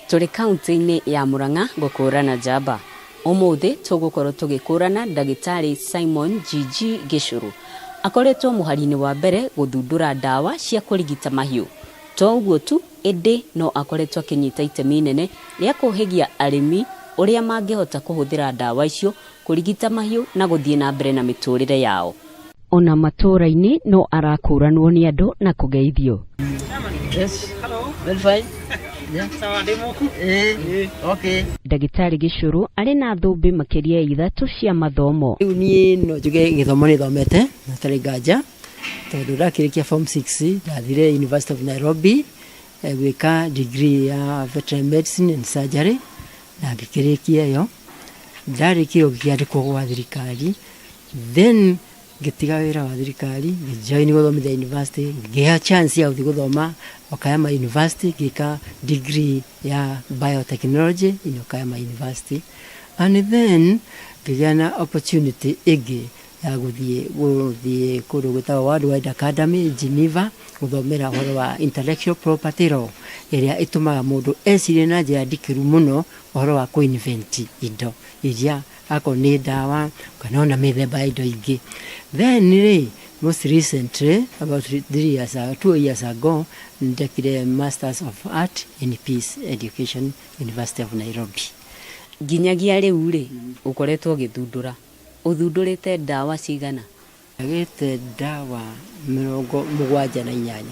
Turi kaunti-ini ya Murang'a Gukurana Njamba. Umuthi tugukorwo tugikurana Ndagitari Simon GG GICURU. Akoretwo muhari-ini wambere guthundura dawa cia kurigita mahiu. To uguo tu indi no akoretwo akinyita itemi inene ria kuhigia arimi uria mangihota kuhuthira dawa icio kurigita mahiu na guthie na mbere na miturire yao. Ona matura-ini no arakuranwo ni andu na kugeithio. Yes. Hello. Well, fine. Yeah. Okay. Ndagitari GICURU ari na thumbi makiria ithatu cia mathomo. Riu ni no juge githomo ni thomete na tari nganja tondu ndakirikia form 6 ndathire University of Nairobi gwika degree ya veterinary medicine and surgery na ngikirikia yo ndarikio giandikwo gwa thirikari then gitiga wira wa thirikari ngijoin guthomithia university ngia chance ya guthoma Okayama University gika degree ya biotechnology in Okayama University and then ngiana opportunity igi ya guthie kundu gwitawa Worldwide Academy Geneva guthomera horo wa intellectual property law iria itumaga mundu ecire na njira ndikiru muno horo wa kuinvent indo iria ako ni dawa kana ona mithemba indo ingi. Then most recently about 2 years ago ndekire Masters of Art in Peace Education University of Nairobi. Nginyagia riu ri ukoretwo githundura uthundurite dawa cigana? Agite dawa 78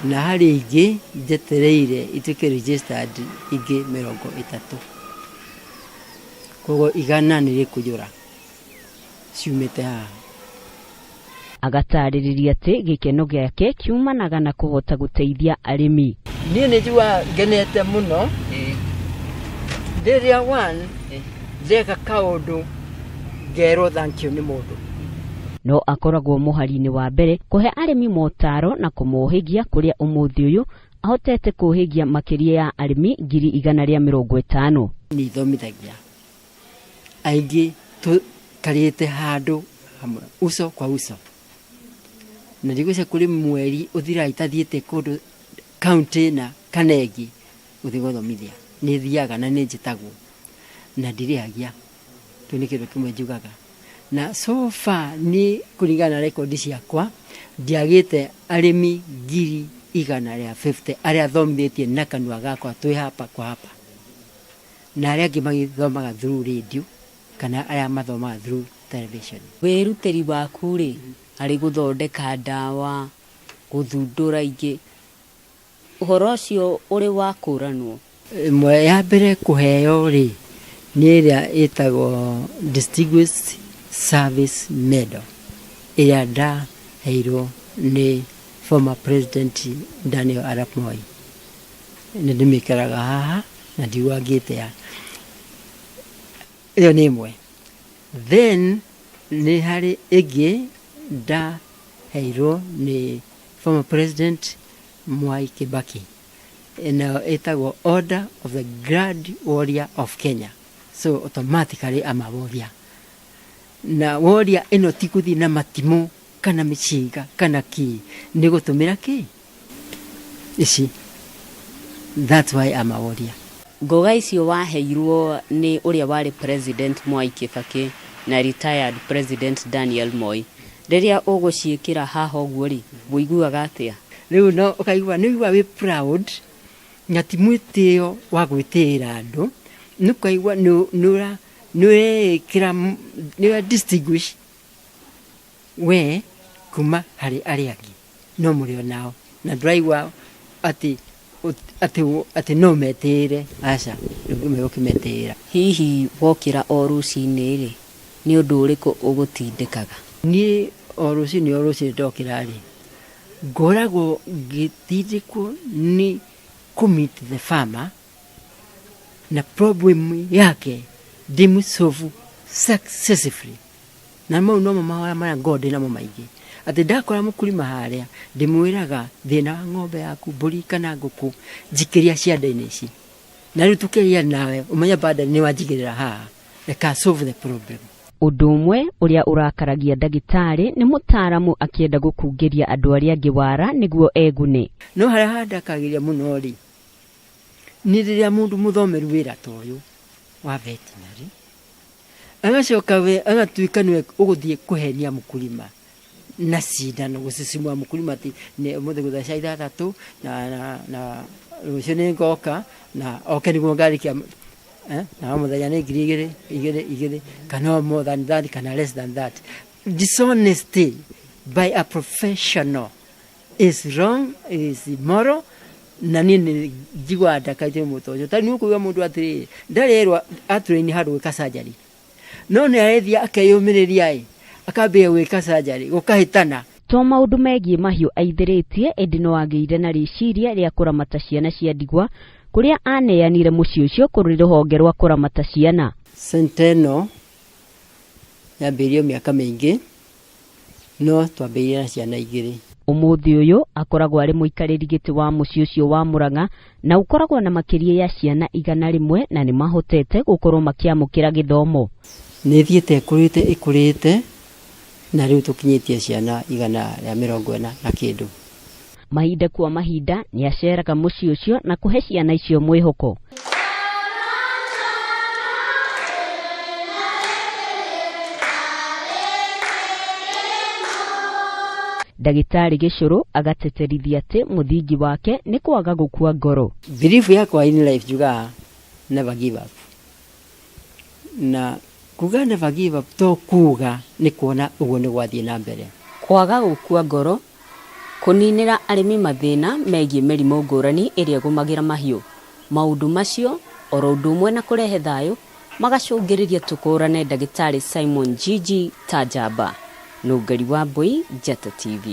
na hari ingi njetereire ituke registered ingi 30 kogo igana niri kujura ciumite ha. Agataririria ati gikeno giake kiumanaga na kuhota guteithia arimi. Ni njua ngenete muno ndiria one ndeka kaundu ngero thank you ni mundu no akoragwo muhari-ini wa mbere kuhe arimi motaro na kumuhigia kuria umuthi uyu ahotete kuhigia makiria ya arimi 150,000 ni thomithagia aingi tu karite handu hamwe uso kwa uso na ndigwice kuri mweri uthira itathiete kundu county na kanegi uthi guthomithia ni thiaga na ni njitagwo na ndiriagia tu ni kindu kimwe njugaga na so far ni kuringana na record ciakwa ndiagite arimi 150 aria thomithitie na kanua gakwa twi hapa kwa hapa na aria angi magithomaga through radio kana aria mathomaga through television. Wiruteri waku ri ari guthodeka dawa guthundura ingi uhoro ucio uri wakuranwo? Mwe ya mbere kuheo ri ni iria itagwo Distinguished Service Medal iria ndaheirwo ni former president Daniel Arap Moi. Ni ndimikaraga haha na ndiwagite ya iyo ni imwe. Then ni hari igi ndaheirwo ni former president Mwai Kibaki ina itagwo Order of the Grand Warrior of Kenya, so automatically amaboria na warrior ino tikuthi na matimu kana micinga kana ki ni gutumira ki ici. That's why I'm a warrior. Ngoga icio waheirwo ni uria wari president Mwai Kibaki na retired president Daniel Moi, riria uguciikira haha uguo ri buiguaga atia? Riu no ukaigua ni we proud ngati mwitio wa gwitira andu nukaigua nura kira ni distinguish we kuma hari ariagi no murio nao na driver ati no metire aca ngume ukimetira. Hihi wokira o rucini ri ni undu uriku ugutindikaga? Ni o rucini ndokira ri ngoragwo ngitindikwo ni commit the farmer na problem yake dimusolve successfully na mau no mawara mara ngode na maingi ati ndakora mukulima haria ndimwiraga thina wa ng'ombe yaku mburi kana nguku jikiria cianda-ini ici na riu tukiria nawe umenya bada ni wajigirira haha reka solve the problem. Undu umwe uria urakaragia ndagitari ni mutaramu akienda gukungiria andu aria angi wara niguo egune. No haria handakagiria muno ri nĩ rĩrĩa mũndũ mũthomeru wĩra ta ũyũ wa veterinary agacoka we agatuĩka nĩwe ũgũthiĩ kũhenia mũkulima na cindano gũcicimua mũkulima atĩ ũmũthĩ gũtheca 6 na rũciũ nĩ ngoka na oke nĩguo ngarĩkia na mũthenya nĩ 2,000 kana more than that kana less than that. Dishonesty by a professional is wrong, is immoral. Na nini jigwa ndakaite mũtojo tani ũkũiga mũndũ atĩrĩ ndarerwa atrain handũ gwĩka surgery no nĩ arethia akeyũmĩrĩria akambia gwĩka surgery gũkahĩtana. To maũndũ megiĩ mahiũ aithĩrĩtie ĩndĩ no agĩire na rĩciria rĩa kũramata ciana cia ndigwa kũrĩa aneanire mũciĩ ũcio kũrĩ rũhonge rwa kũramata ciana. Centeno yambĩrĩirio mĩaka mĩingĩ no twambĩrĩirie na ciana 2. Ũmũthĩ ũyũ akoragwo arĩ mũikarĩri gĩtĩ wa mũciĩ ũcio wa Mũrang'a na ũkoragwo na makĩria ya ciana 100 na nĩ mahotete gũkorwo makĩamũkĩra gĩthomo. Nĩ thiĩte ĩkũrĩte na rĩu tũkinyĩtie ciana 140 na kĩndũ. Mahinda kwa mahinda nĩ aceraga mũciĩ ũcio na kũhe ciana icio mwĩhoko. Ndagĩtarĩ Gĩcũrũ agateterithia atĩ mũthingi wake nĩ kwaga gũkua ngoro. Belief yakwa in life juga never give up. Na kuga never give up to kuga nĩ kuona ũguo nĩ gwathiĩ na mbere. Kwaga gũkua ngoro kũninĩra arĩmi mathĩna megiĩ mĩrimũ ngũrani ĩrĩa ĩgũmagĩra mahiũ. Maũndũ macio oro ũndũ ũmwe na kũrehe thayũ magacũngĩrĩria tũkũrane Ndagĩtarĩ Simon GG ta Njamba. Nũngari wa Mbũi, Njata TV.